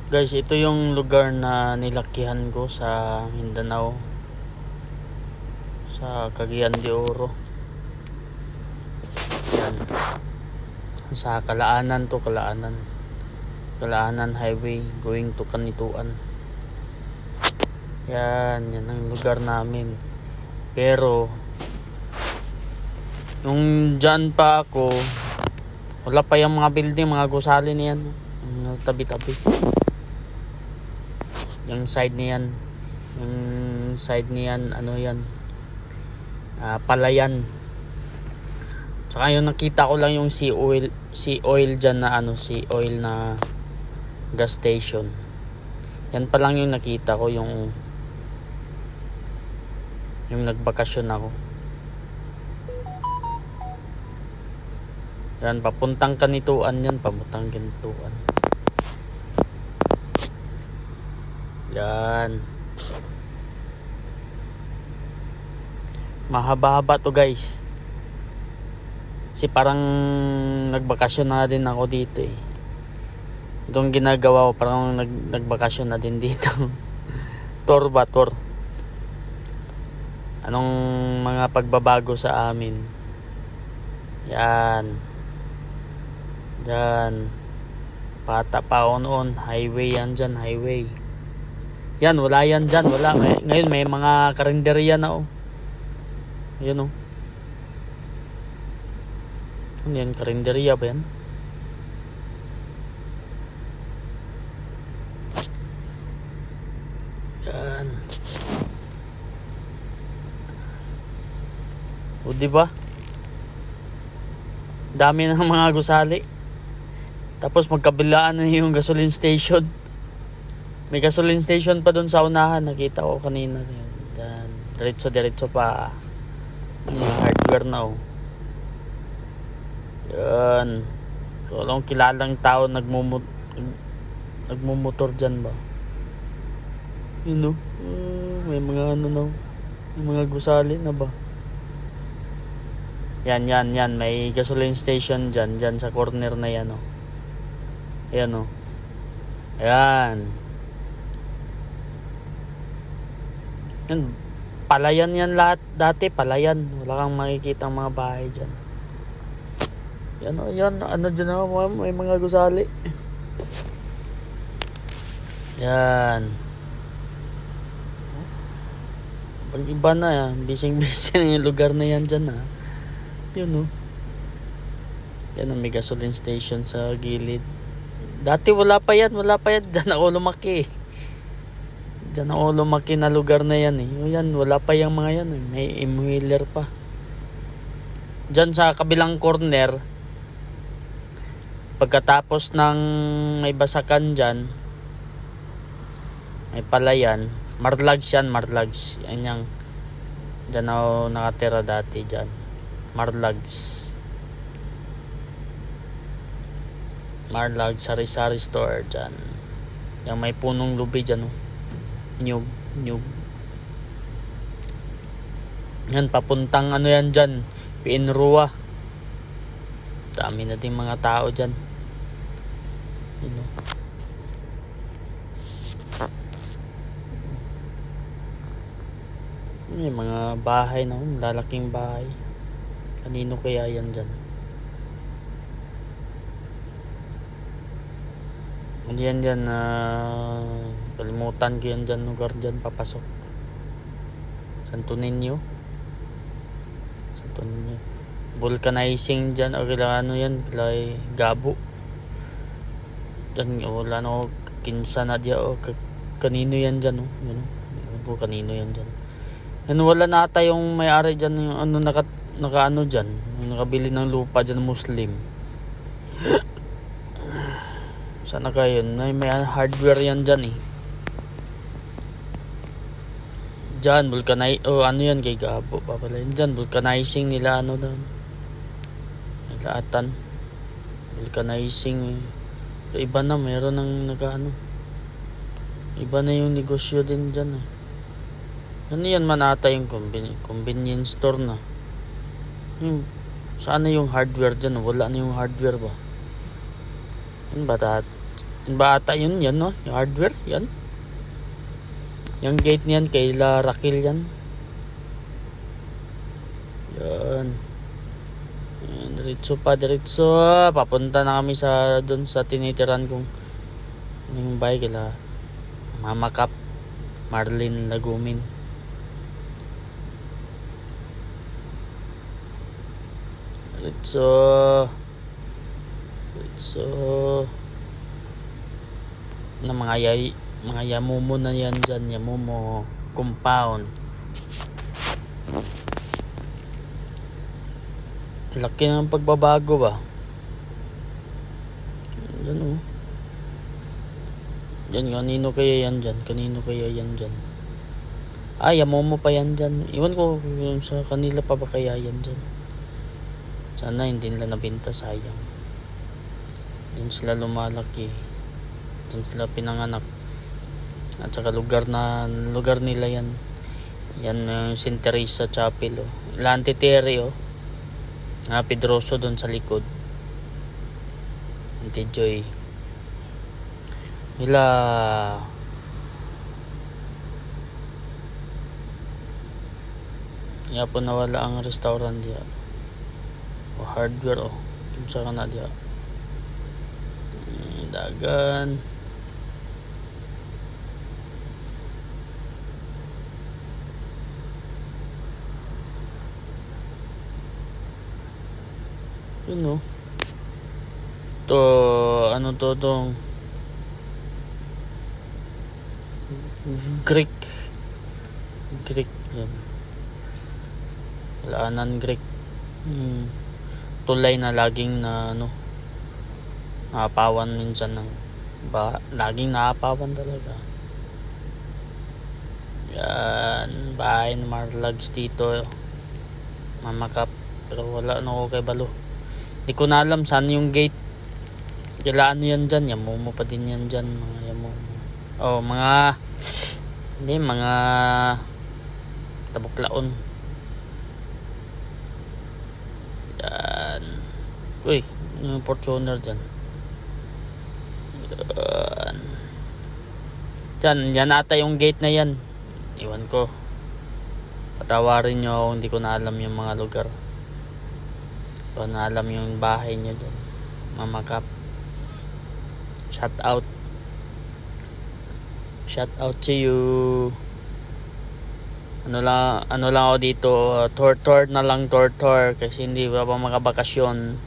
Guys, ito yung lugar na nilakihan ko sa Mindanao, sa Cagayan de Oro. Yan. Sa Kalaanan to, Kalaanan Highway going to Kanituan. Yan ang lugar namin. Pero nung dyan pa ako, wala pa yung mga building, mga gusali niyan, yung tabi-tabi. Yung side niyan, ano yan, palayan. Tsaka yung nakita ko lang yung sea oil dyan na sea oil na gas station. Yan pa lang yung nakita ko, yung nagbakasyon ako. Yan, papuntang Kanituan yan, papuntang Kanituan. Yan. Mahaba-haba to guys. Kasi parang nagbakasyon na din ako dito eh. Itong ginagawa ko, parang nagbakasyon na din dito. Tour ba? Tour. Anong mga pagbabago sa amin? Yan. Yan. Pata pa on highway yan dyan, highway. Yan, wala yan dyan, wala. Ngayon may mga karinderya na oh. Yan oh. Ano yan, karinderya ba yan? Yan. O diba? Dami ng mga gusali. Tapos magkabilaan na yung gasoline station. May gasoline station pa doon sa unahan, nakita ko kanina. Yan. Diretso pa. Mga hardware na oh. Yan. So, walang kilalang tao nagmumotor dyan ba? Yun know? May mga ano na, may mga gusali na ba? Yan. May gasoline station dyan sa corner na yan oh. Ayan oh. Ayan. Yan. Palayan yan lahat. Dati palayan. Wala kang makikita ang mga bahay dyan. Yan o, yan. Ano dyan o, may mga gusali. Yan. Pag iba na yan, bising-bising na yung lugar na yan dyan ha. Yun o. Yan o, may gasoline station sa gilid. Dati wala pa yan. Dyan ako lumaki. Dyan ako lumaki na lugar na yan eh. O yan, wala pa yung mga yan eh. May inhaler pa. Dyan sa kabilang corner, pagkatapos ng may basakan dyan, may palayan, Marlags yan, Marlags. Yan yung, dyan ako nakatira dati dyan. Marlags, sari-sari store dyan. Yung may punong lubi dyan oh. Nyug. Yan, papuntang ano yan dyan, Pinrua. Dami na din mga tao dyan. You know. May mga bahay na lalaking bahay. Kanino kaya yan dyan? Yan dyan kalimutan ko yan dyan, lugar dyan papasok. Santo Niño. Vulcanizing dyan o kila ano yan, kila Gabo dyan. Wala na o kinsa na diya o kanino yan dyan o. Yun o, kanino yan dyan. Yan, wala na ata yung may-ari dyan, yung ano naka ano dyan, yung nakabili ng lupa dyan, Muslim. Sana kayo, may hardware yan dyan eh. Dyan, ano yan kay Gabo pa pala yun dyan, vulcanizing nila ano doon. Laatan. Vulcanizing. Pero iba na, meron ng nag-ano. Iba na yung negosyo din dyan eh. Ano yan man ata yung convenience store na. Saan na yung hardware dyan? Wala na yung hardware ba? Ano ba Yun ba ata yun? Yan no? Yung hardware? Yan? Yung gate niyan kay La Raquel yan. Yan. Yan, diretso pa, diretso. Papunta na kami sa doon sa tinitiran kong yung bahay kila Mama Cap, Marlene Lagumin. Diretso. Diretso. Na mga yamumo na yan dyan. Yamumo compound. Laki ng pagbabago ba? Yan o. Yan, kanino kaya yan dyan? Kanino kaya yan dyan? Yamomo pa yan dyan. Iwan ko sa kanila pa ba kaya yan dyan. Sana hindi nila nabinta, sayang. Yan sila lumalaki. Yan sila pinanganak. At saka lugar nila yan. Yan yung St. Teresa Chapel oh. Lante Terre oh. Pedroso doon sa likod. Auntie Joy. Hila. Kaya po nawala ang restaurant diya. O hardware o. Kinsa ka na diya. Dagan. Yun no. To ano to tong Greek Laanan Greek. Tulay na laging na ano naapawan minsan ng laging naapawan talaga. Yan bahay ng Marlags dito Mama Cap, pero wala na ako kay Balo. Di ko na alam saan yung gate. Kila ano yan dyan, yamumo pa din yan dyan, mga yamumo. Mga tabuklaon. Yan. Uy, yung Fortuner dyan. Yan ata yung gate na yan. Iwan ko. Patawarin nyo ako, hindi ko na alam yung mga lugar. So na alam yung bahay nyo dyan. Mama Cap. Shout out to you. Ano lang ako dito, tour na lang kasi hindi pa makabakasyon.